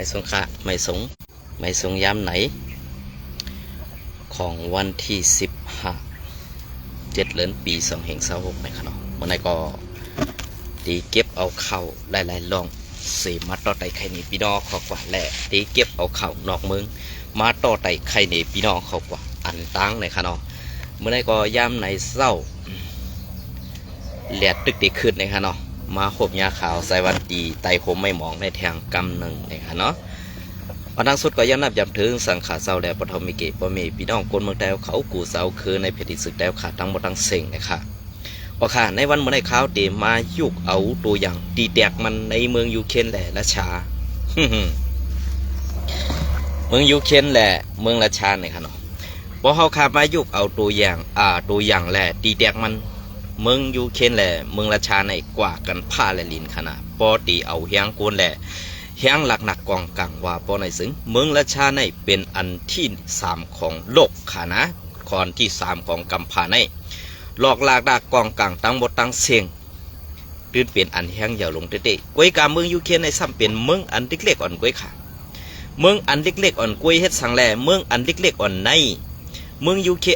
ไม่สงค่ะไม่สงยามไหนของวันที่15 7 ปี2526นะครับเนาะเมื่อไหร่ก็ตีเก็บเอาเข่าหลายๆลองเสมาต่อไต่ไข่ในพี่น้องเขากว่าและตีเก็บเอาเข่านอกเมืองมาต่อไต่ไข่ในพี่น้องเขากว่าอันตั้งในค่ะเนาะเมื่อไหร่ก็ยามไหนเศร้าแหลดตึกตีขึ้นในค่ะเนาะมาขบยาขาวใส่วันดีไต่คมไม่มองในแทงกำหนึ่งในค่ะเนาะวันทั้งสุดก็ยังนับย้ำถึงสังขารเศร้าและปฐมิเกปเมพี่น้องคนเมืองแต้วเขากูเศร้าคือในเพจศึกแต้วขาดทั้งหมดทั้งเซ็งนะคะโอเคในวันเมื่อในข้าวเดมายุกเอาตัวอย่างตีแตกมันในเมืองยูเครนแหละราชา เมืองยูเครนแหละเมืองราชาเนี่ยค่ะเนาะพอเขาขามายุกเอาตัวอย่างแหละตีแตกมันเมืองยูเครนแหละเมืองราชาในกว่ากันผ้าและลินขนาดปอตีเอาเฮียงโกนแหละเฮียงหลักหนักกองกลางว่าปอในซึ่งเมืองราชาในเป็นอันที่3ของโลกค่ะนะคอนที่3ของกัมพาในหลอกลากดากกองกลางตั้งหมดตั้งเสียงตื่นเปลี่ยนอันแห้งอย่าลงเตะกวยกาเมืองยูเครนในซ้ำเป็นเมืองอันเล็กๆอ่อนกวยค่ะเมืองอันเล็กๆอ่อนกวยเฮ็ดสังแลเมืองอันเล็กๆอ่อนในเมืองยูเค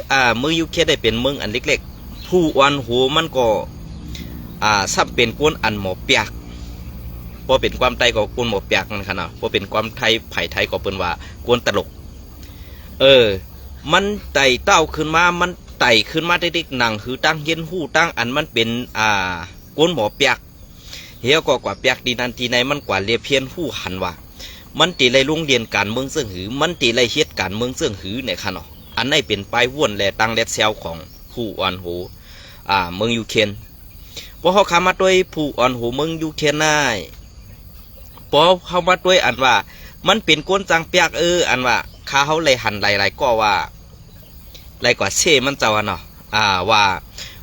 ได้เป็นเมืองอันเล็กๆผู้อ่อนหูมันก็ซ้ำเป็นกวนอันหมอเปียกพอเป็นความไทยก็กวนหมอเปียกนั่นค่ะเนาะพอเป็นความไทยไผ่ไทยก็เป็นว่ากวนตลกมันไต่เต้าขึ้นมามันไต่ขึ้นมาได้ๆหนังคือตั้งเย็นหู้ตั้งอันมันเป็นกวนหมอเปียกเฮียก็กว่าเปียกดีนันทีในมันกว่าเรียเพียนหู้หันว่ามันตีไรโรงเรียนการเมืองเสื่องหือมันตีไรเฮ็ดการเมืองเสื่องหือเนี่ยค่ะเนาะอันนี้เป็นปลายว่นและตั้งเล็ดเซลของผู้อ่อนหูเมืองยูเครนพอเขาเข้ามาด้วยผู้อ่อนหูเมืองยูเครนได้พอเข้ามาด้วยอันว่ามันเป็นกวนจังเปียกอันว่าข้าเขาเลยหันหลายๆก็ว่าไรกว่าเช่มันเจ้าเนาะว่า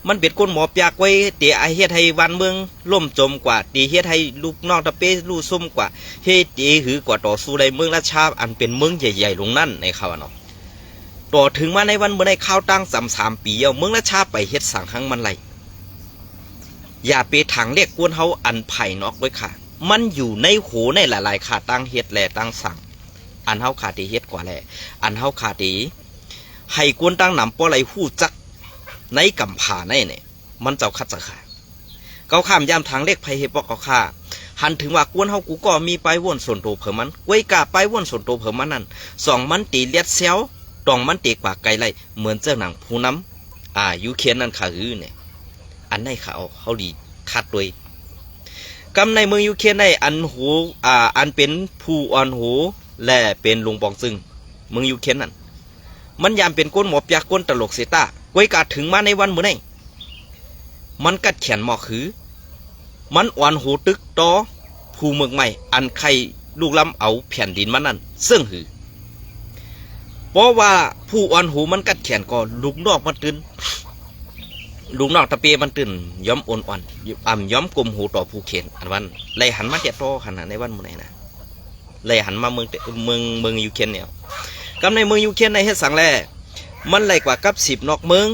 มันเป็นก้นหมอเปียกไว้เตี๋ยเฮ็ดให้วันเมืองล่มจมกว่าตีเฮ็ดให้ลูกนอกตะเป้ลูกซุ่มกว่าเฮ็ดตีหือกว่าต่อสู้ในเมืองราชาอันเป็นเมืองใหญ่ๆลงนั่นในเขาเนาะต่อถึงมาในวันเมื่อได้ข้าวตั้ง3 ปีเมืองราชาไปเฮ็ดสั่งหังมันไรอย่าไปถังเรียกกวนเฮาอันไผ่นอกไว้ค่ะมันอยู่ในโหในหลายๆขาตั้งเฮ็ดแลตั้งสั่งอันเฮาขาตีเฮ็ดกว่าแลอันเฮาขาตีให้กวนตั้งหนำป้อไรหู้จักในกำผาในเนี่ยมันเจ้าคัดจะขาเขาข้ามยามทางเล็กไพเฮปอกเขาฆ่าหันถึงว่ากวนเฮากูก็มีไปว่นส่วนโตเพิ่มมันไว้กาไปว่นส่วนโตเพิ่มมันนั่น2 มันตีเลียดเซลตองมันตีกว่าไกลไรเหมือนเจ้าหนังผู้น้ำยูเคียนนั่นขาเนี่ยอันในเขาดีคัดด้วยกำในเมืองยูเคียนในอันหูอันเป็นผู้อ่อนหูและเป็นลุงปองซึ่งเมืองยูเคียนนั่นมันยามเป็นก้นหมอบยาก้นตลกเสตาไว้กาถึงมาในวันเมื่อไงมันกัดแขนหมอกคือมันอ่อนหูตึกต่อผู้เมืองใหม่อันใครลูกล้ำเอาแผ่นดินมันนั่นซึ่งหือเพราะว่าผู้อ่อนหูมันกัดแขนก็ลูกนอกมันตื่นลูกนอกตะเปียมันตื่นย้อมอ่อนย้อมกลมหูต่อผู้เขียนอันวันเลยหันมาเจ็ดโตขนาดในวันเมื่อไงนะเลยหันมาเมืองยูเครนเนี่ยกำในเมืองยูเครนในเฮ็ดสังแลมันไหลกว่ากับ10 นอกเมือง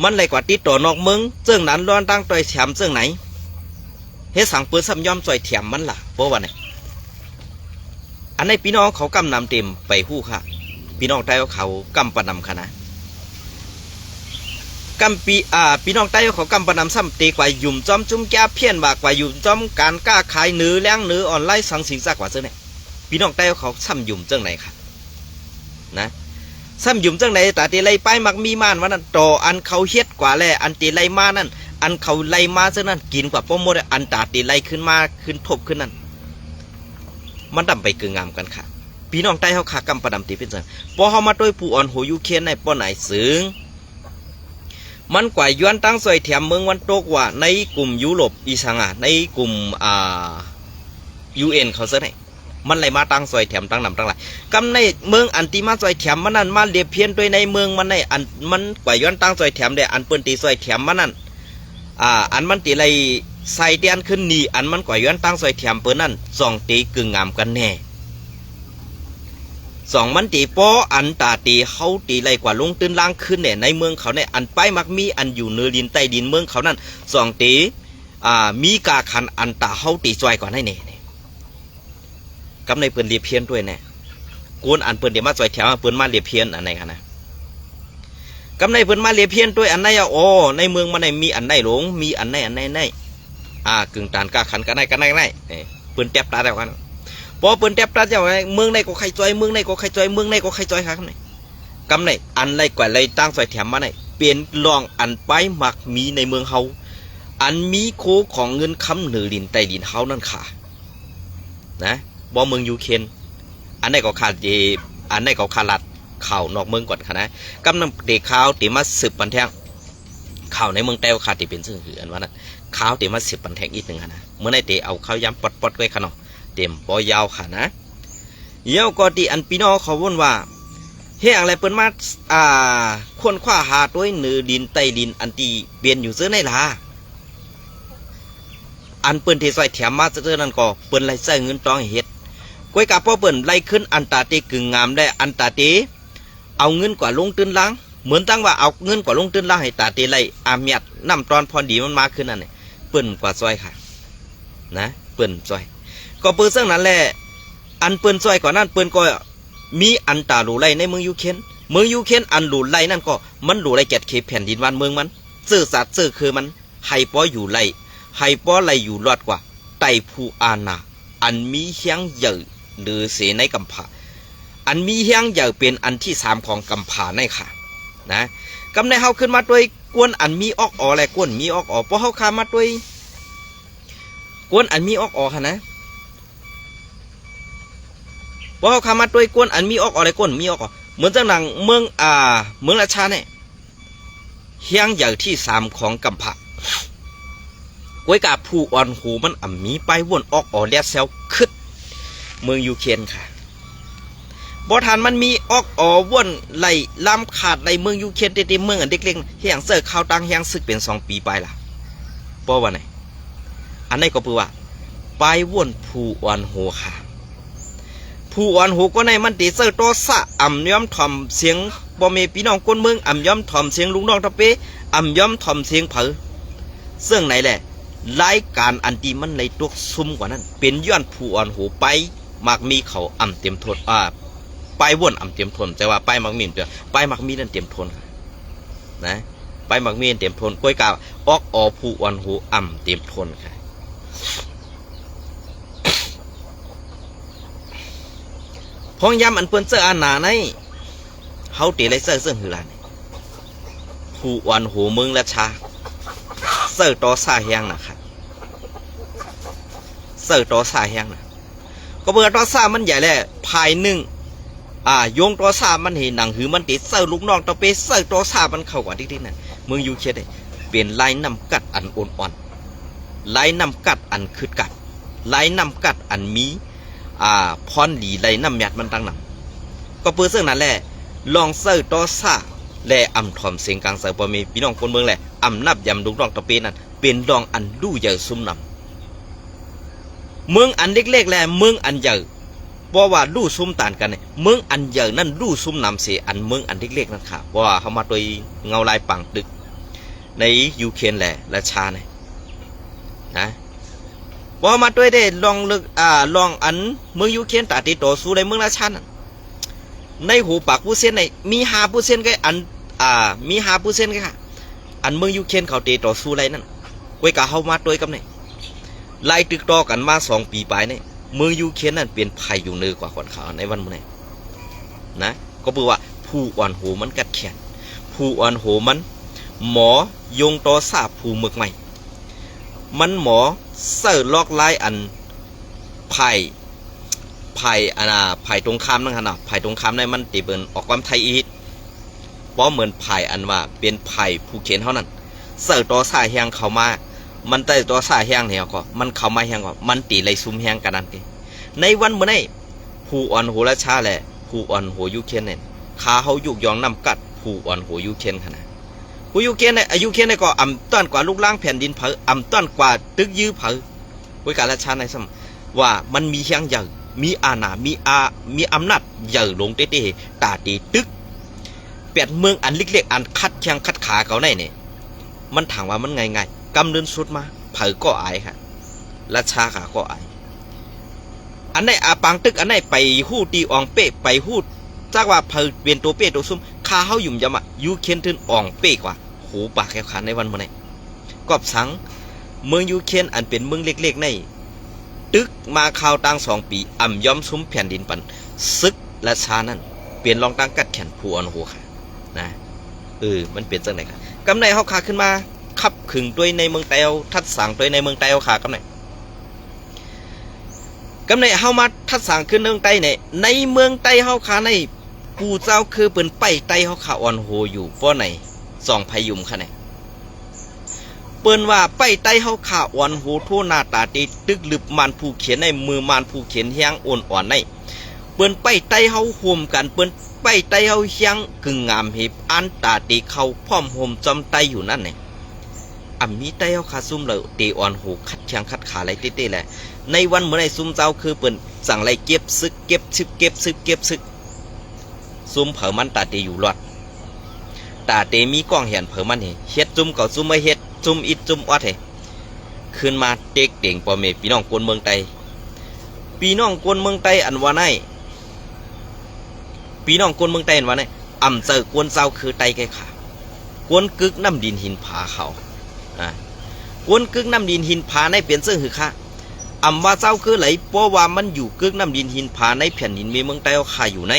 มันไหลกว่าติดต่อนอกเมืองเจ้งนั้นร้อนตั้งต่อยแถมเจ้งไหนเฮ็ดสังปืนซ้ำย่อมจ่อยแถมมันล่ะเพราะว่าไงอันในพี่น้องเขากำนำเต็มไปหู้ค่ะพี่น้องใต้เขากำปนำค่ะนะกำพี่น้องใต้เขากำปนำซ้ำตีกว่ายุ่มจอมจุ่มแก้เพี้ยนบากกว่ายุ่มจอมการกล้าขายเนื้อแล้งเนื้อออนไลน์สังสิงซากกว่าเจ้าเนี่ยพี่น้องใต้เขาซ้ำยุ่มเจ้งไหนค่ะนะซ้ำยุ่มจังไหนแต่ตีไล่ไปมักมีม่านวันนั้นต่ออันเขาเฮ็ดกว่าแลอันตีไล่มานั่นอันเขาไล่มาเจ้านั้นกินกว่าป้อมดอันตาตีไล่ขึ้นมาขึ้นทบขึ้นนั่นมันดำไปเกืองามกันค่ะพี่น้องใต้เขาขากำประดำตีเป็นจังพอเขามาด้วยผู้อ่อนหูยูเครนในป้อไหนซึ้งมันกว่าย้อนตั้งซอยแถมเมืองวันโตกว่าในกลุ่มยุโรปอีสานในกลุ่มUN เขาเสนอมันไหลมาตั้งซอยแถมตั้งนำตั้งหลายกำในเมืองอันตีมาซอยแถมมันนั่นมาเรียบเพี้ยนด้วยในเมืองมันในอันมันกว่าย้อนตั้งซอยแถมได้อันเปิ้นตีซอยแถมมันนั่นอันมันตีไรใส่เตียนขึ้นนี่อันมันกว่าย้อนตั้งซอยแถมเปิ้นนั่น2 ตีกึ่งงามกันแน่2 มันตีป้ออันตาตีเขาตีไรกว่าลงตื้นล่างขึ้นเนี่ยในเมืองเขาในอันไปมักมีอันอยู่เนื้อดินใต้ดินเมืองเขานั่น2 ตีมีกาคันอันตาเขาตีจอยกว่าในเนี่ย กำในเปิ้นเรียบเพี้ยนด้วยแน่กวนอันเปิ้นเดี๋ยวมาจอยแถวเปิ้นมาเรียบเพี้ยนอันไหนคะนะกำในเปิ้นมาเรียบเพี้ยนด้วยอันไหนอะโอ้ในเมืองมันไหนมีอันไหนหลงมีอันไหนกึ่งตานกาขันกันไหนเปิ้นแทบตาแล้วกันพอเปิ้นแทบตาเจ้าไงเมืองไหนก็ใครจอยเมืองไหนก็ใครจอยเมืองไหนก็ใครจอยครับนี่กำในอันไรกว่าไรตั้งจอยแถมมาไหนเปลี่ยนลองอันไปหมักมีในเมืองเฮาอันมีโคของเงินคำเหนือดินใต้ดินเฮานั่นค่ะนะบ่เมืองยูเครนอันไหนก็ขาดอันไหนก็ขาดลัดข่าวนอกเมืองก่อนค่ะนะกำนำเด็กข่าวตีมาสืบปันแทงข่าวในเมืองแต้วขาดตีเป็นซึ่งคืออันว่านั้นข่าวตีมาสืบปันแทงอีกหนึ่งค่ะนะเมื่อในเตเอาข้าวย้ำปดไว้ค่ะเนาะเต็มปอยาวค่ะนะเยี่ยวก็ตีอันพี่น้องเขาว่นว่าเฮ้อะไรเปิ้นมาควรคว้าหาตัวเหนือดินใต้ดินอันตีเปลี่ยนอยู่เสื้อในล่ะอันเปิ้นที่ใส่แถมมาเสื้อนั่นก็เปิ้นไล่ใส่เงินตองเฮ็ดก้อยกาพ่อเปิ้นไล่ขึ้นอันตาเตกึ่งงามได้อันตาเตเอาเงินกว่าลงตื้นล้างเหมือนตั้งว่าเอาเงินกว่าลงตื้นล้างให้ตาเตไล่อาเมียดน้ำตอนพอดีมันมาขึ้นนั่นนี่เปิ้นกว่าซอยค่ะนะเปิ้นซอยก็เปิ้นซึ่งนั้นแหละอันเปิ้นซอยกว่านั้นเปิ้นก็มีอันตาหลูไล่ในเมืองยูเครนอันหลูไล่นั่นก็มันหลูไล่แกดเขตแผ่นดินวันเมืองมันซื่อสัตย์ซื่อคือมันให้ป้ออยู่ไล่ให้ป้อไล่อยู่รอดกว่าไต่ผู้อาณาอันมีเฮียงใหญ่หรือเสในกัมพาอันมีเฮียงใหญ่เป็นอันที่สามของกัมพาในค่ะนะกำในเฮาขึ้นมาด้วยกวนอันมีออกอและกวนมีออกเพราะเฮาขามาด้วยกวนอันมีออกค่ะนะเพราะเฮาขามาด้วยกวนอันมีออกและกวนมีออกเหมือนจังหนังเมืองราชาเนี่ยเฮียงใหญ่ที่สามของกัมพาก้อยกาผู้อ่อนหูมันอ่ำมีไปวนออกเลียเซลคึดเมืองยูเครนค่ะบ่ทานมันมีออกวนไหลล้ำขาดไหลเมืองยูเครนเต็มเมืองอันเด็กๆเฮียงเสิร์ฟข่าวตังเฮียงซึกเป็น2 ปีไปล่ะป้อว่าไหนอันนี้ก็คือว่าไปวนผู้อ่อนหูค่ะผู้อ่อนหูก็ในมันติเสิร์ฟโตสะอ่ำย้อมถ่อมเสียงบ่มีพี่น้องคนเมืองอ่ำย้อมถ่อมเสียงลุงน้องตะเปอ่ำย้อมถ่อมเสียงเผอซึ่งไหนแหละรายการอันตีมันในตัวซุ่มกว่านั้นเป็นย้อนผู้อ่อนหูไปมักมีเขาอ่ำเต็มทนไปวนอ่ำเต็มทนแต่ว่าไปมักมีเดียวไปมักมีนั่นเต็มทนนะไปมักมีเต็มทนก้อยกาออกผู้อ่อนหูอ่ำเต็มทนค่ะพองยำอันเปิ้นเสื้ออาหนาในเฮาตีไรเสื้อหือลานผู้อ่อนหูเมืองราชาเสิร์ตอซาแห้งนะครับเสิร์ตอซาแห้งนะก็เบอร์ตอซามันใหญ่แหละภายหนึ่งโยงตอซามันเห็นหนังหือมันติดเสิร์ลูกน้องตอเปเสิร์ตอซามันเข้ากว่าที่นั่นเมืองยูเครนเปลี่ยนลายน้ำกัดอันอ่อนลายน้ำกัดอันคืดกัดลายน้ำกัดอันมีพรหลีลายน้ำหยัดมันตั้งหนังก็เพื่อเสื่องนั้นแหละลองเสิร์ตอซาและอ่ำถ่อมเสียงกลางเสือปมีพี่น้องคนเมืองแหละอ่ำนับยำลูกน้องตะเปนั่นเป็นดองอันดูใหญ่ซุ่มนำเมืองอันเล็กๆแหละเมืองอันใหญ่เพราะว่าดูซุ่มต่างกันเนี่ยเมืองอันใหญ่นั่นดูซุ่มนำเสียอันเมืองอันเล็กๆนั่นค่ะเพราะว่าเขามาโดยเงาลายปังตึกในยูเครนแหละและชาเนี่ยนะพอมาด้วยได้ลองลึกลองอันเมืองยูเครนตาติโตสู้ในเมืองราชานั่นในหูปากผู้เส้นในมี5%ก็อันมี5%ก็ค่ะอันเมืองยูเครนเขาเตะต่อสู้ไรนั่นไว้กะเฮามาด้วยกับเนี่ยไล่ตึกต่อกันมา2 ปีไปเนี่ยเมืองยูเครนนั่นเป็นภัยอยู่เหนือกว่าคนเขาในวันมื้อนี้นะก็แปลว่าผู้อ่อนโหมันกัดแขนผู้อ่อนโหมันหมอยงต่อซาผู้มึกใหม่มันหมอเสิร์ลอกไล่อันภัยตรงข้ามนั่นขนาดภัยตรงข้ามในมันตีเบินออกความไทยอีกเพราะเหมือนภัยอันว่าเป็นภัยผู้เขียนเท่านั้นเสิร์ต่อสายแหงเข้ามามันแต่ต่อสายแหงเนี่ยก็มันเข้ามาแหงก็มันตีไรซุ่มแหงกันนั่นเองในวันเมื่อไหร่ผู้อ่อนโหราชาแหละผู้อ่อนโหยูเครนเนี่ยขาเขายุกยองนำกัดผู้อ่อนโหยูเครนขนาดผู้ยูเครนเนี่ยยูเครนเนี่ยก็อ่ำต้อนกว่าลูกล่างแผ่นดินเผออ่ำต้อนกว่าตึกยื้อเผอวิการราชาในสมว่ามันมีแหงใหญ่มีอาณามีอำนาจใหญ่ลงเต้ตาตีตึกเปลี่ยนเมืองอันเล็กๆอันคัดแข้งคัดขาเขาในเนี่ยมันถามว่ามันไงกำเนินสุดมาเผยก็อายค่ะราชาขาก็อาย อันไหนอาปังตึกอันไหนไปหู้ตีอ่องเป๊ะไปหู้จากว่าเพอเปลี่ยนตัวเป๊ะตัวซุ่มข้าเฮาหยุ่มยำอะยูเคนทึนอ่องเป๊ะกว่าโหปากแขวขาในวันมื้อไหนกอบสังเมืองยูเคนอันเป็นเมืองเล็กๆในตึกมาข่าวตั้ง2 ปีอ่ำย้อมซุ้มแผ่นดินปันซึกและชานั่นเปลี่ยนรองตั้งกัดแขนผู้อ่อนหัวค่ะนะมันเปลี่ยนจังไหนครับกำไรเฮาขาขึ้นมาขับขึงด้วยในเมืองไต้เอาทัดสั่งด้วยในเมืองไต้เอาขากำไรเฮามาทัดสั่งขึ้นเมืองไต้เนี่ยในเมืองไต้เฮาขาในปู่เจ้าคือเปิ้นไปไต้เฮาขาอ่อนโหอยู่เพราะไหน2พยุมค่ะเนี่ยเปิ้นว่าไปไต้เฮาขาอ่อนโหโทหน้าตาตีตึกลึบมันผู้เขียนในมือมันผู้เขียนแฮงอ่อนๆในเปิ้นไปไต้เฮาห่มกันเปิ้นไปไต้เฮาเฮียงกึ่งงามเห็บอันตาตีเข้าพร้อมห่มจอมไต้อยู่นั่นเนี่ยมีไต้เฮาขาซุ่มเลยตีอ่อนโหคัดเชียงคัดขาไหลเต้ๆแหละในวันเมื่อในซุ่มเจ้าคือเปิ้นสั่งไหลเก็บซึกเก็บซึกซุ่มเผอมันตาตีอยู่รอดตาเตมีกล้องเห็นเผอมันเฮ็ดจุ่มก็จุ่มไม่เฮ็ดจุ่มอิดจุ่มอดขึ้นมาเต็กเต่งปอเมพี่น้องคนเมืองไต้พี่น้องคนเมืองไต้อันว่าไหนพี่น้องคนเมืองไต้อันว่าไหนอ่ำเจอกวนเจ้าคือไต้แก่ขากวนกึกน้ำดินหินผาเขากวนกึกน้ำดินหินผาในเปลี่ยนเสื้อหือค่ะอ่ำว่าเจ้าคือไหลเพราะว่ามันอยู่กึกน้ำดินหินผาในแผ่นดินเมืองไต้เอาขาอยู่ใน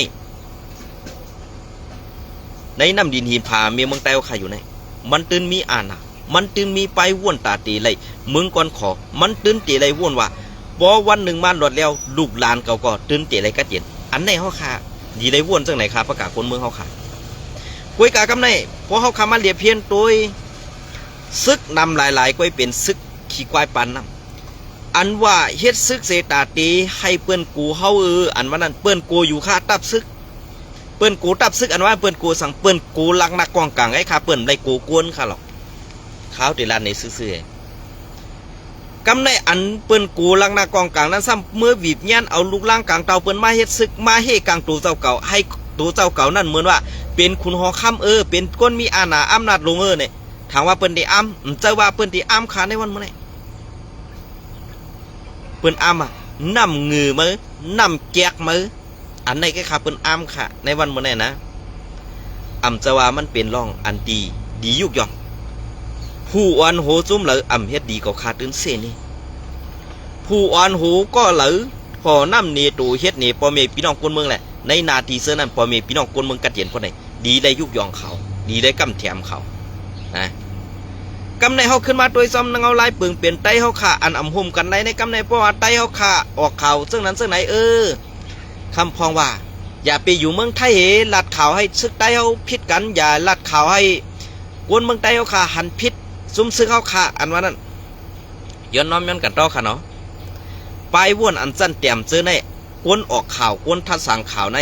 น้ำดินหินผาเมืองไต้เอาขาอยู่ในมันตื่นมีอาณามันตื่นมีไปว่วนตาตีเลยมึงก่อนขอมันตื่นตีเลยว่วนว่าบ่วันหนึ่งมาหลอดแล้วลูกหลานเก่าก็ตื่นตีเลยก็เตียนอันไหนเฮาขาดีเลยว่วนจังไหนครับประกาศคนเมืองเฮาขากุยกากำไหนพอเฮาขามาเลียเพียนตัวซึกนำหลายๆกุยเป็นซึกขี้ควายปันน้ำอันว่าเฮ็ดซึกเสตาตีให้เปิ้นกูเฮาอันว่านั้นเปิ้นกูอยู่ค่าตับซึกเปิ้นกูตับซึกอันว่าเปิ้นกูสั่งเปิ้นกูลักนักกองกลางไอ้ข้าเปิ้นได้กูกวนข้าหรอกข้าวตีลานในซื่อๆกำในอันเปิ้นกูลังหน้ากองกลางนั้นซ้ำเมื่อวีบยันเอาลูกล่างกลางเตาเปิ้นมาเฮ็ดซึกมาเฮกลางตัวเจ้าเก่าให้ตัวเจ้าเก่านั่นเหมือนว่าเป็นคุณหอค่ำเป็นก้นมีอาณาอำนาจลงเนี่ยถามว่าเปิ้นได้อ้ำเจ้าว่าเปิ้นได้อ้ำขาในวันเมื่อไหร่เปิ้นอ้ำน้ำงือมือน้ำแจกมืออันไหนก็ขาเปิ้นอ้ำค่ะในวันเมื่อไหร่นะเจ้าว่ามันเป็นร่องอันดียุกย่องผู้อ่อนโหจุ้มเหลือเฮ็ดดีก็ขาดตื่นเสนี่ผู้อ่อนโหก็เหลือพอน้ำเนตูเฮ็ดเนปอเมพี่น้องคนเมืองแหละในนาทีเสื้อนั้นปอเมพี่น้องคนเมืองกัดเย็นคนไหนดีได้ยุกยองเขาดีได้กำแถมเขานะกำในเฮาขึ้นมาโดยซ้ำนางเอาลายเปลืองเปลี่ยนไตเฮาขาอันห่มกันไรในกำในเพราะว่าไตเฮาขาออกข่าวซึ่งนั้นซึ่งไหนคำพองว่าอย่าไปอยู่เมืองไทยลัดข่าวให้ซึกไตเฮาพิษกันอย่าลัดข่าวให้กวนเมืองไตเฮาขาหันพิษซุ่มซึกเฮาขาอันว่านั้นย้อนน้อมย้อนกันต่อค่ะเนาะปลายว่นอันสั้นเตี่ยมเจอในกวนออกข่าวกวนทัดสั่งข่าวใน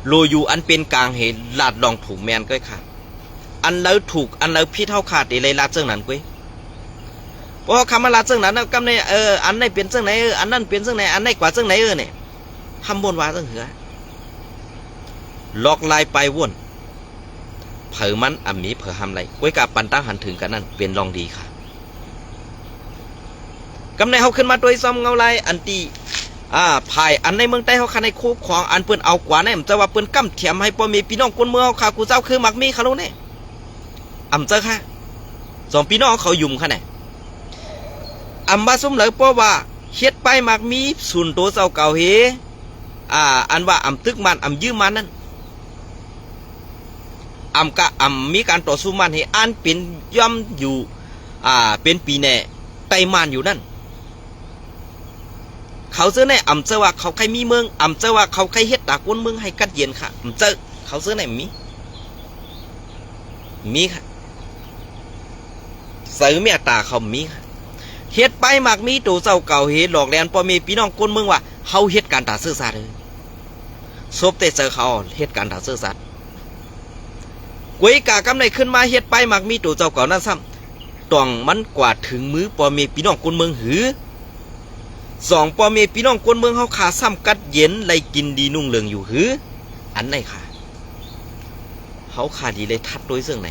โลยูอันเป็นกลางเหตุลาดลองถูกแมนก้อยค่ะอันแล้วถูกอันแล้วพี่เท่าขาดตีเลยลาดเจ้านั้นก้อยเพราะคำว่าลาดเจ้านั้นนะกำในอันไหนเป็นเจ้าไหนอันนั้นเป็นเจ้าไหนอันไหนกว่าเจ้าไหนเนี่ยทำบนว่าเจ้าเหือลอกลายไปว่นเผอมันมีเผอทำไรก้อยกับปันตั้งหันถึงกันนั่นเป็นลองดีค่ะกำในเขาขึ้นมาโดยซ้ำเงาลายอันตีภายอันในเมืองใต้เขาคันในคู่ของอันเปิ้นเอากว่าเนี่ยจะว่าเปิ้นกำเถียมให้พ่อมีพี่น้องคนเมืองเขาขากูเจ้าคือมักมีเขาโลเนี่ยเจอค่ะสองพี่น้องเขายุ่มค่ะเนี่ยมาสมเลยเพราะว่าเฮ็ดไปมักมีส่วนตัวเจ้าเก่าเฮอันว่าตึกมันยืมมันนั่นมีการต่อสู้มันให้อันเป็นย่อมอยู่เป็นปีแน่ไต้มันอยู่นั่นเขาเจอในเจอว่าเขาใครมีเมืองเจอว่าเขาใครเฮ็ดตากวนเมืองให้กัดเย็นค่ะเจอเขาเจอในมีค่ะเสือเมียตาเขามีค่ะเฮ็ดไปมากมีตัวเจ้าเก่าเฮ็ดหลอกแลนพอมีพี่น้องคนเมืองว่าเขาเฮ็ดการตาซื่อสัตย์เลยซบแต่เจอเขาเฮ็ดการตาซื่อสัตย์กุยกากำในขึ้นมาเฮ็ดไปมากมีตัวเจ้าเก่านั่นซ้ำต้องมันกว่าถึงมือพอมีพี่น้องคนเมืองหือสองปอเมพี่น้องคนเมืองเขาขาซ้ำกัดเย็นไล่กินดีนุ่งเหลืองอยู่หืออันไหนค่ะเขาขาดีเลยทัดโดยเสื่องไหน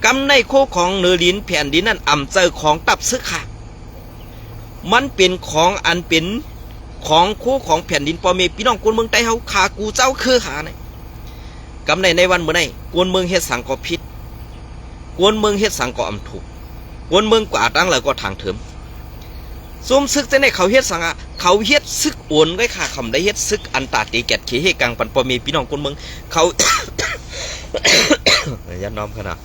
กำในโคของเนื้อลิ้นแผ่นดินนั่นเจอของตับซึกค่ะ มันเป็นของอันเป็นของคู่ของแผ่นดินปอเมพี่น้องกวนเมืองใต้เฮาขากูเจ้าคือขาเนี่ยกำในวันเมื่อไหร่กวนเมืองเฮ็ดสังก็ผิดกวนเมืองเฮ็ดสังก็อำถูกกวนเมืองกว่าตั้งแล้วก็ทางเถิมซุ่มซึกจะในเขาเฮ็ดสังอ่ะเขาเฮ็ดซึกโอนไว้ค่ะคำได้เฮ็ดซึกอันตาตีแกดเขเฮกังปันปอเมพี่น้องกวนเมืองเขา ยันน้อมขนาด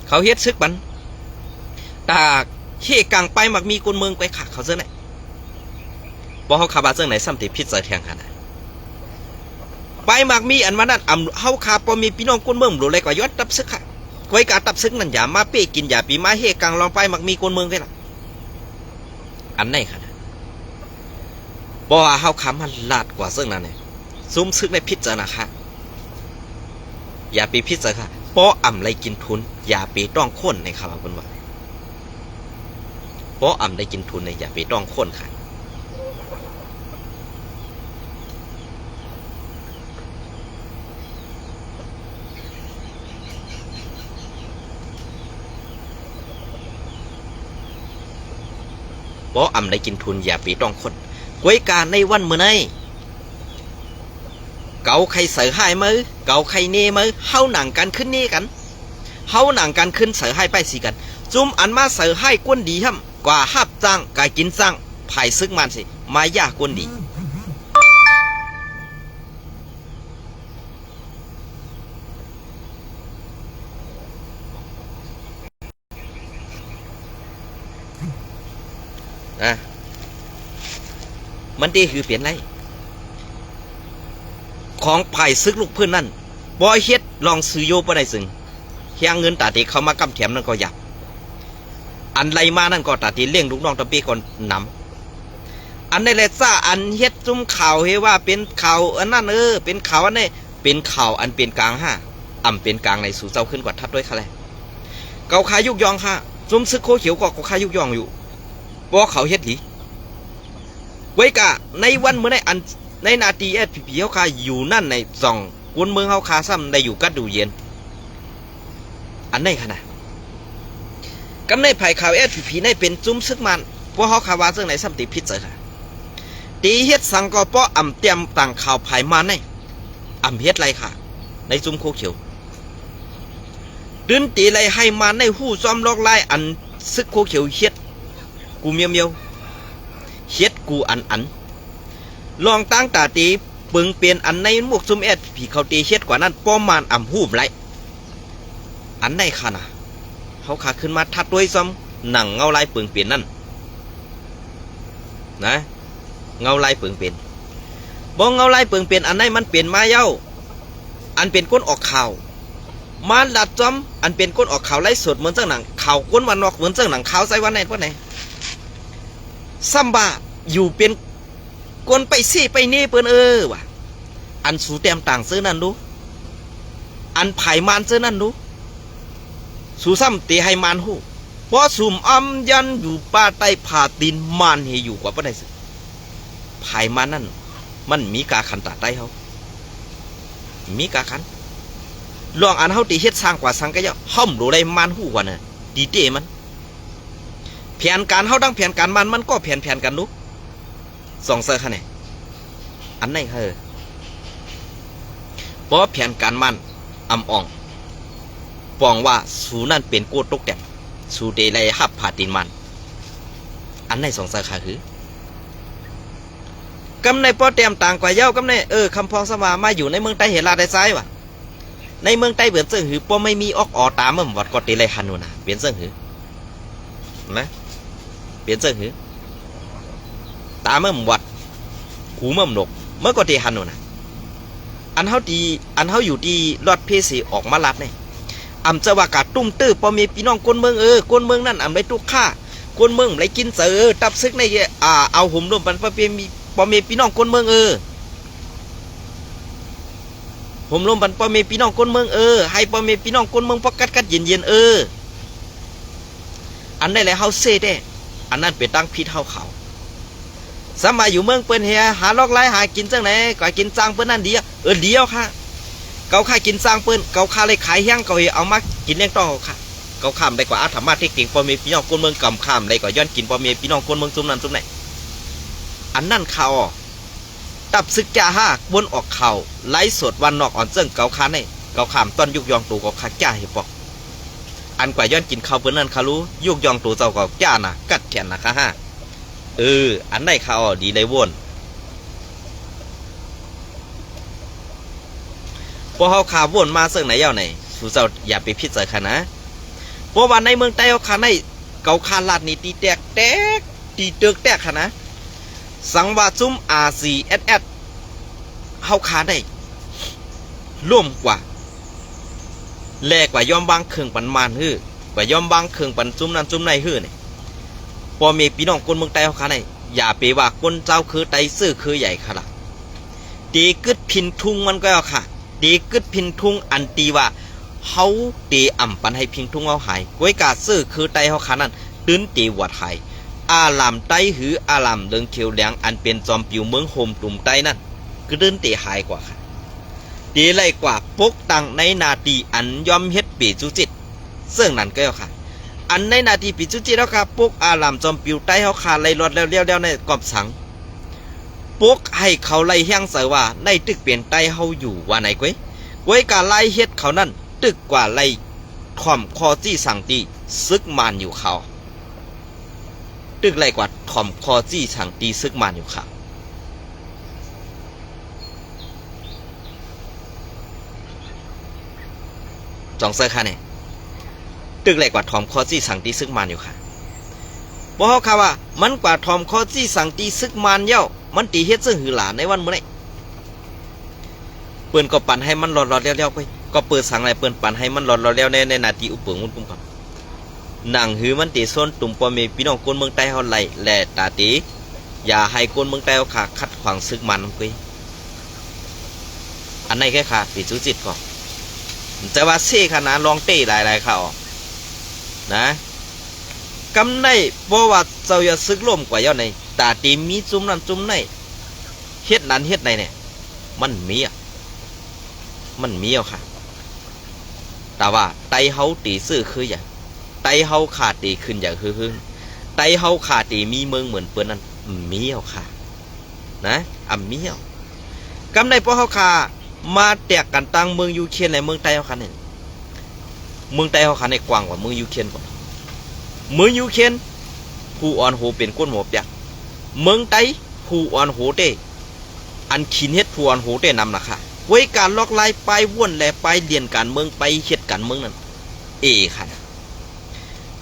เขาเฮ็ดซึกบันตาเฮกังไปมักมีกวนเมืองไปค่ะเขาเจ้าไหนบ่เขาขาบาเจ้าไหนซ้ำติพิษใจแทงขนาดไปมักมีอันมานั่นเฮาขาปอมีพี่น้องกวนเมืองรู้เลยกว่ายอดตับซึกค่ะไว้กาตับซึกนั่นอย่ามาเป้กินอย่าปีมาเฮกังลองไปมักมีกวนเมืองไปล่ะอันไหนขนาดบ่เฮาขามันลาดกว่าซึ่งนั่นเนี่ยซุ่มซึกในพิษเจนะคะอย่าไปพิษเจค่ะป้ออ่ำไรกินทุนอย่าไปต้องค้นในคำว่าคนว่าป้ออ่ำไรกินทุนในอย่าไปต้องค้นค่ะป้ออ่ำไรกินทุนอย่าไปต้องค้นกวยการในวันเมื่อไงเกาใครเสือหายมือเกาใครเนมือเฮาหนังกันขึ้นนี่กันเฮาหนังกันขึ้นเสือหายไปสิกันจุ่มอันมาเสือหายกวนดีฮั่มกว่าฮับจ้างกายกินจ้างภายซึกมันสิมายากวนดีนะมันดีคือเปลี่ยนไรของภายซึกลูกเพื่อนนั่นบ่เฮ็ดลองซื้อโยบ่ได้ซึ่งเฮียเงินตาตีเขามากำแถมนั่นก็อยากอันไรมานั่นก็ตาตีเลี้ยงลูกน้องตะปีก่อนนำอันในแหละซ่าอันเฮ็ดจุ่มข่าวเฮว่าเป็นข่าวอันนั้นเป็นข่าวอันนี้เป็นข่าวอันเป็นกลางห้าเป็นกลางในสู่เจ้าขึ้นกว่าทัดด้วยค่ะแหละเกาขายยุกยองค่ะจุ่มซึกโคเขียวก็ขายยุกยองอยู่บ่เขาเฮ็ดหลีไว้กะในวันเมื่อในอันในนาทีSPPเขาคาอยู่นั่นในส่องกวนเมืองเขาคาซ้ำได้อยู่กัดดูเย็นอันไหนขนาดกำในไผ่ข่าวSPPในเป็นจุ้มซึกมันพวกเขาคาว่าเรื่องไหนซ้ำติพิษเจอค่ะตีเฮ็ดสังกอป้อเตรียมต่างข่าวไผ่มาในเฮ็ดไรค่ะในจุ้มโคเขียวดึนตีไรให้มาในหู้ซ้อมลอกไล่อันซึกโคเขียวเฮ็ดกูเมียวเฮ็ดกูอันลองตั้งตาตีปึงเปลี่ยนอันในหมวกซุ่มSPPเขาตีเฮ็ดกว่านั้นป้อมมานหูบไรอันไหนค่ะนะเขาขาขึ้นมาทัดด้วยซ้ำหนังเงาลายปึงเปลี่ยนนั่นนะเงาลายปึงเปลี่ยนบ่เงาลายปึงเปลี่ยนอันไหนมันเปลี่ยนมาเย้าอันเป็นก้นออกข่าวมันดัดจอมอันเป็นก้นออกข่าวไล่สดเหมือนเจ้าหนังข่าวก้นวันนอกเหมือนเจ้าหนังข่าวใส่วันไหนพวกไหนซัมบาอยู่เป็นก้นไปซี่ไปนี่เปิ้นว่ะอันสูเต็มต่างซื้อนั่นดูอันไผ่มันซื้อนั่นดูสูซ้ำตีให้มันหูเพราะสุ่มอ้ำยันอยู่ป่าใต้ผาดินมันเฮอยู่กว่าปะไหนสิไผ่มันนั่นมันมีกาขันตาใต้เขามีกาขันลองอันเขาตีเฮ็ดสร้างกว่าสังกะยะห้อมรู้ได้มันหูกว่าน่ะดีเต้มันแผนการเขาดังแผนการมันก็แผนกันดูสองเซอร์ค่ะเนี่ยอันไหนเพราะแผนการมันอ่องปองว่าสูนั่นเป็นโกตกแต่สูเดลัยหับผาดินมันอันไหนสองสาขาคือกำในป้อเตรียมต่างกว่าเย้ากำในคำพองสมามาอยู่ในเมืองใต้เฮลาได้ซ้ายวะในเมืองใต้เบียนเซิงหือป้อไม่มีออกตามเมื่อวัดกอเดลัยฮันนูนะเบียนเซิงหือนะเบียนเซิงหือตามเมื่อวัดหูเมื่อหนกเมื่อกอเดฮันนูนะอันเขาอยู่ดีรอดเพสีออกมาลัดเนี่ยจะว่ากาตุ้มตื้อพอมีพี่น้องคนเมืองคนเมืองนั่นได้ทุกข้าคนเมืองไรกินเสือตับซึกในเอาหุ่มรวมปันพอมีพี่น้องคนเมืองหุ่มรวมปันพอมีพี่น้องคนเมืองให้พอมีพี่น้องคนเมืองพอกัดเย็นอันได้แล้วเฮาเซ่ได้อันนั้นเป็นตั้งพิษเฮาเขาสมัยอยู่เมืองเปิ้นเฮียหาลอกไล่หากินจังไหนก็กินจางเปิ้นนั่นเดียวเดียวค่ะเกาค่ากินสร้างเปิ้นเกาค่าเลยขายแห้งเกาเอามากินเลี้ยงต่อค่ะ เขาข้ามได้กว่าอาธรรมะที่เก่งปอมีพี่น้องคนเมืองกำข้ามได้กว่าย้อนกินปอมีพี่น้องคนเมืองซุ่มนั้นซุ่มไหนอันนั่นข่าวตับศึกจ่าห้าบนออกข่าวไล่สดวันนอกอ่อนเซิงเกาคานให้เกาขามต้นยุกยองตูก็คักจ่าเห็บปอกอันกว่าย้อนกินข้าวเปิ้นนั่นขารู้ยุกยองตูเจ้าก็จ่าน่ะกัดแขนนะคะห้าอันได้ข่าวดีเลยวนพอเขาข่าววนมาเซิงไหนเย้าไหนสู่เจ้าอย่าไปพิจารณาเพราะว่าในเมืองใต้เขาขาในเกาคาลาดนี่ตีแตกตีเตือกแตกขนาดสังวาซุ่ม RCSS เฮาขาได้ร่วมกว่าแลกว่ายอมบางเครื่องปันมานฮื้อกว่ายอมบางเครื่องปันจุ่มนั้นจุ่มในฮื้อนี่พอมีพี่น้องคนเมืองใต้เฮาขาได้อย่าไปว่าคนเจ้าคือไตซื่อคือใหญ่ค่ะล่ะตีกึดพินทุงมันก็เอาค่ะตีกึดพินทุงอันตีว่าเฮาตีอ่ำปันให้พิงทุงเอาหายก้วยกาซื่อคือไตเฮาขานั้นตื้นตีวัดหายอาลามไตหืออาลามเดิงเขียวแดงอันเป็นจอมปิวเมืองโฮมตุ่มไตนั่นคือตื้นตีหายกว่าค่ะตีไล่กว่าปกตังในนาทีอันยอมเฮ็ดปีจุจิตซึ่งนั่นก็ค่ะอันในนาทีปีจุจิตแล้วค่ะปกอาลามจอมปิวไตเฮาขาไล่รอดแล้วในกอบสังปกให้เขาไล่เฮียงเสว่าในตึกเปลี่ยนไตเฮาอยู่ว่าไหนก้วยกาไล่เฮ็ดเขานั่นตึกกว่าไล่ถ่อมคอจี้สั่งตีซึกมานอยู่เขาตึกไล่กว่าถ่อมคอจี้สั่งตีซึกมานอยู่เขาจองเซอร์ค่ะเนี่ยตึกไล่กว่าถ่อมคอจี้สั่งตีซึกมานอยู่ค่ะบอกเขาค่ะว่ามันกว่าถ่อมคอจี้สั่งตีซึกมานเย้ามันตีเฮ็ดซึ่งหือหลานในวันเมื่อไหร่เปิ้นก็ปั่นให้มันหลอดๆเลี้ยวๆไปก็เปิดสั่งอะไรเปิ้นปั่นให้มันหลอดๆแล้วในนาทีอุปเปิงมุนกุมกับหนังหือมันตีส้นตุ่มปอมีพี่น้องคนเมืองใต้เฮาไหลแหล่ตาตีอย่าให้คนเมืองใต้เฮาขาขัดขวางซึกมันกุยอันไหนแค่ขาปีจุจิตก่อนแต่ว่าเซ่ขนาดลองเต้หลายๆข่าวนะกำในบ่ว่าเจ้าอย่าซึกล่มกว่าเย้าในตาตีมีจุ่มนั้นจุ่มในเฮ็ดนั้นเฮ็ดในเนี่ยมันมีค่ะแต่ว่าไตเฮาตีซื่อคืออย่างไตเฮาขาดตีขึ้นอย่างฮึ่งไตเฮาขาดตีมีเมืองเหมือนเปิ้นนั้นมีเอาค่ะนะมีเอากำในพวกเฮาขามาแตกกันตั้งเมืองยูเครนในเมืองไตเฮาขาเนี่ยเมืองไตเฮาขาในกว้างกว่าเมืองยูเครนกว่าเมืองยูเครนผู้อ่อนโหเป็นก้นหัวเปียกเมืองไตผู้อ่อนโหเตอันขินเฮ็ดผู้อ่อนโหเตนำนะคะไว้การล็อกไล่ไปว่นแลไปเรียนการเมืองไปเฮ็ดการเมืองนั่นค่ะ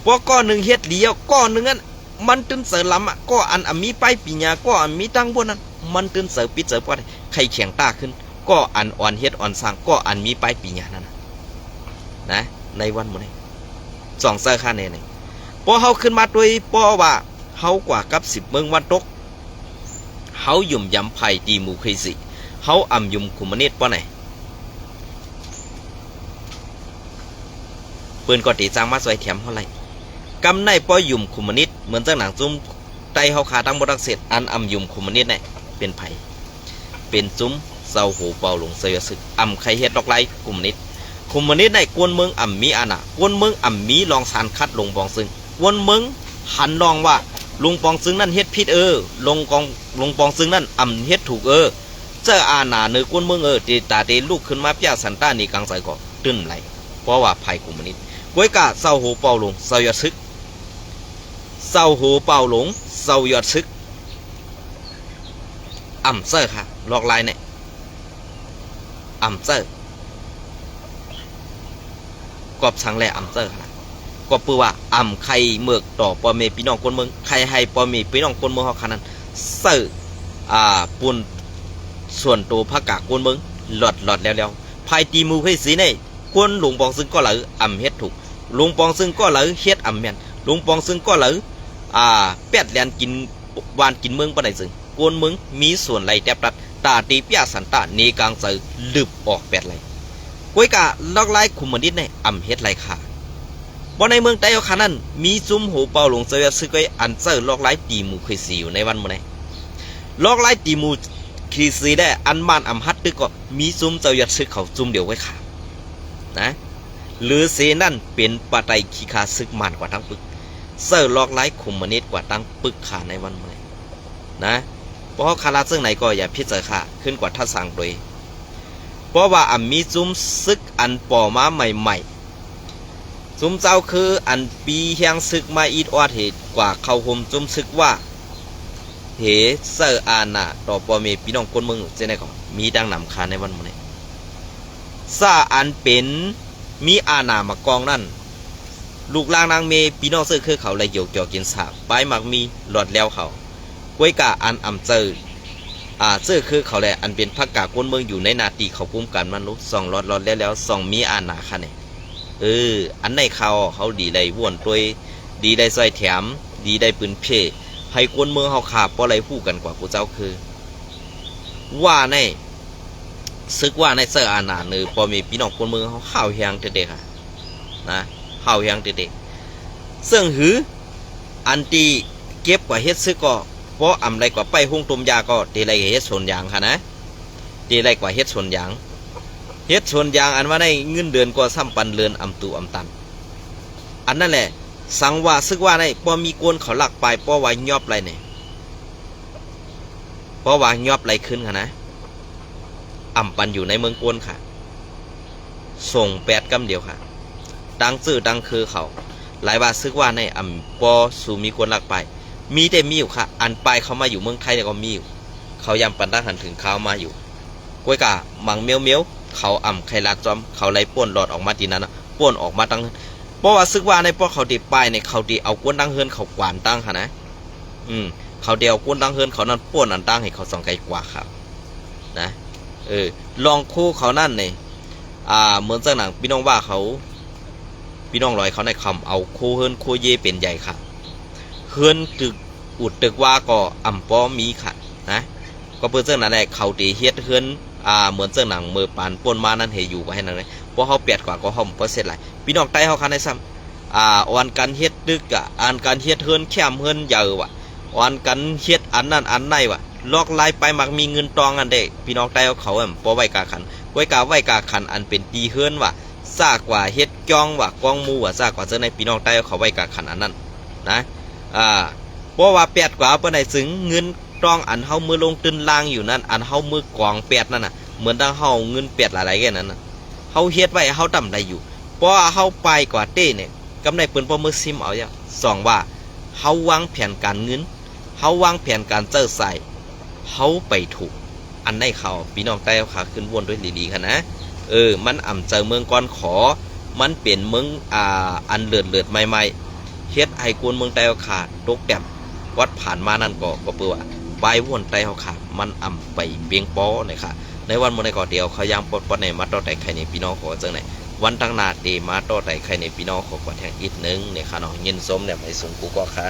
พอก้อนหนึ่งเฮ็ดเลี้ยวก้อนหนึ่งนั้นมันตื่นเสือลำก็อันมีไปปีญาก็อันมีตั้งบนนั้นมันตื่นเสือปิดเสือพอได้ไข่แข็งตาขึ้นก็อันอ่อนเฮ็ดอ่อนสร้างก็อันมีไปปีญานั่นนะในวันมื้อนี้สองเสือค่าแน่นี่พอเฮาขึ้นมาด้วยเพราะว่าเฮากว่ากับ10เมืองวันตกเฮายุ่มยำไผ่ตีหมู่เคสิเฮาอ่ำยุ่มคุมเนตป้อไหนปืนก็ตีจางมาสวยแถมเท่าไรกำในป้อยุ่มคุมนิตเหมือนเจ้าหนังจุ้มไตเฮาขาตั้งบรักเสร็จอันอ่ำยุ่มคุมนิตเนี่ยเป็นไผ่เป็นจุ้มเศร้าหูเป่าหลงเสียสึกอ่ำใครเฮ็ดดอกไล่คุมนิตในกวนเมืองอ่ำมีอาณากวนเมืองอ่ำมีลองสารคัดลงปองซึ่งกวนเมืองหันลองว่าลุงปองซึ่งนั่นเฮ็ดผิดลงปองซึ่งนั่นอ่ำเฮ็ดถูกเจ้าอาณาเนื้อกวนเมืองตีตาตีลูกขึ้นมาพิจารสันต้านี่กลางใส่ก่อตื้นไหลเพราะว่าภัยกุมนิตก้วยกาเศร้าหูเป่าหลงเศร้ายอดซึกเศร้าหูเป่าหลงเศร้ายอดซึกอ่ำเซอร์ค่ะลอกลายเนี่ยอ่ำเซอร์กอบสังแลอ่ำเซอร์ค่ะก็ปือว่าอ่ำใครเมือกต่อปอเมพี่น้องคนเมืองใครให้ปอเมพี่น้องคนเมืองเขาขนาดเซอร์ปุ่นส่วนตัวพักกากวนเมืองหลอดแล้วภายตีมูให้สีในกวนหลวงปองซึ่งก็เหลืออ่ำเฮ็ดถูกหลวงปองซึ่งก็เหลือเฮ็ดอ่ำแม่นหลวงปองซึ่งก็เหลือเป็ดแลนกินวานกินเมืองปานใดซึ่งกวนเมืองมีส่วนไหลแตบตัดตาตีเปียสันตาเนกลางใส่ลึบออกเป็ดไหลก้วยกะลอกไล่คุมมันนิดในอ่ำเฮ็ดไหลขาบ่ในเมืองใต้เอาขานั้นมีซุ้มหูเป่าหลงเสียซึกไว้อันเซอร์ลอกไล่ตีมูเคยสีอยู่ในวันมื้อนี้ลอกไล่ตีมูคีซีได้อันบ้านอำฮัดตึกก็มีซุ้มเจ้ายัดซึกเขาซุ้มเดียวไว้ขานะ หรือเสนั่นเป็นปัจจัยขี้ขาซึกมันกว่าทั้งปึกเซอร์ลอกไล่คุมมนิดกว่าตั้งปึกขาในวันเมื่อนะเพราะคาราซึ่งไหนก็อย่าพิจารณาขึ้นกว่าท่าสั่งโดยเพราะว่ามีจุ้มซึกอันป่อมาใหม่ๆจุ้มเจ้าคืออันปีแห่งซึกมาอีดอดเหตุกว่าเข้าห่มจุ้มซึกว่าเหเซอร์อาณาต่อปอเมพี่น้องคนเมืองเจนได้ก่อนมีดังนำคาในวันเมื่อซาอันเป็นมีอาณามากองนั่นลูกลางนางเมพี่น้องเสื้อคือเขาเลยโยกเกี่ยวกินสาบไปมักมีหลอดแล้วเขากวยกาอันอ่ำเจอเสื้อคือเขาแหละอันเป็นพักกาก้นเมืองอยู่ในนาตีเขาปุ้มกันมันรู้ส่องหลอดแล้วส่องมีอาณาค่ะเนี่ยอันในเขาดีได้ว่วนตัวดีได้ซอยแถมดีได้ปืนเพให้ก้นเมืองเขาขาบเพราะอะไรพูดกันกว่ากูเจ้าคือว่าในซึกว่าในเสื้ออาณาเนื้อพอมีพี่น้องคนเมืองเขาข้าวแหงเด็กๆค่ะนะข้าวแหงเด็กๆซึ่งหืออันตีเก็บกว่าเฮ็ดซึกก็เพราะอำไรกว่าไปห้องต้มยาก็ตีไรเฮ็ดสวนยางค่ะนะตีไรกว่าเฮ็ดสวนยางอันว่าได้เงินเดือนก็ซ้ำปันเรือนอำตูอำตันอันนั่นแหละสังว่าซึกว่าในพอมีกวนเขาหลักไปเพราะว่ายอบไรเนี่ยเพราะว่ายอบไรขึ้นค่ะนะอ่ำปันอยู่ในเมืองกวนค่ะส่ง8 กำเดียวค่ะดังซื่อดังคือเขาหลายว่าซึกว่าในอ่ำปอสู่มีคนหลักไปมีแต่มีอยู่ค่ะอันไปเขามาอยู่เมืองไทยเนี่ยก็มีอยู่เขายำปันตั้งหันถึงเขามาอยู่กวยกะมังเมียวเขาอ่ำไข่ลาดจอมเขาไล่ป้วนหลอดออกมาทีนั้นนะป้วนออกมาตั้งเพราะว่าซึกว่าในพวกเขาตีไปในเขาตีเอาก้นตั้งเฮินเขากวานตั้งค่ะนะเขาเดียวก้นตั้งเฮินเขานั้นป้วนอันตั้งให้เขาส่องไกลกว่าครับนะลองคู่เขานั่นเนี่ยเหมือนเจ้าหนังพี่น้องว่าเขาพี่น้องลอยเขาในคำเอาโคเฮินโคเยเป็นใหญ่ค่ะเฮินตึกอุดตึกว่าก็อ่ำป้อมีค่ะนะก็เพื่อเจ้าหนังในเขาตีเฮ็ดเฮินเหมือนเจ้าหนังมือปานปนมานั่นเหยอยู่ก็ให้นั่นเลยเพราะเขาเปียดกว่าก็ห้อมเปอร์เซ็นต์ไรพี่น้องใต้เขาคันในซ้ำอ่อนกันเฮ็ดตึกอ่านการเฮ็ดเฮินแคมเฮินเยอะว่ะอ่อนกันเฮ็ดอันนั้นอันไหนว่ะลอกไล่ไปมักมีเงินตองอันเด็กพี่น้องใต้เขาพอไว้กาขันไว้กาขันอันเป็นตีเฮิรนว่ะซากกว่าเฮ็ดจ้องว่ะกองมูว่ะซากกว่าเจ้าในพี่น้องใต้เขาไว้กาขันอันนั้นนะเพราะว่า8 กว่าเปิ้นได้ถึงเงินตองอันเฮามือลงตึนล่างอยู่นั่นอันเฮามือกอง8นั่นน่ะเหมือนดังเฮาเงิน8หลายๆแค่นั้นน่ะเฮาเฮ็ดไว้เฮาทำได้อยู่เพราะเฮาไปกว่าเต้เนี่ยกำไรเปิ้นบ่มือซิมเอาอย่าง2ว่าเฮาวางแผนการเงินเฮาวางแผนการเจ้าใส่เขาไปถูกอันได้เขาพี่น้องใต้เขาขึ้นวนด้วยดีๆค่ะนะมันอ่ำเจอเมืองก้อนขอมันเปลี่ยนเมืองอันเลือดใหม่ๆเฮ็ดไอ้กวนเมืองใต้ขาดตกแดบวัดผ่านมานั่นก็เปื่อใบวนใต้เขาขาดมันอ่ำไปเบียงป้อเลยค่ะในวันเมื่อไรก็เดียวเขายังปดในมาต่อแต่ใครในพี่น้องขอจังไหนวันตั้งนาเดมาต่อแต่ใครในพี่น้องขอกว่าแทงอีกนึงเนี่ยค่ะเนาะเย็นส้มเนี่ยไปส่งกูก็ค่ะ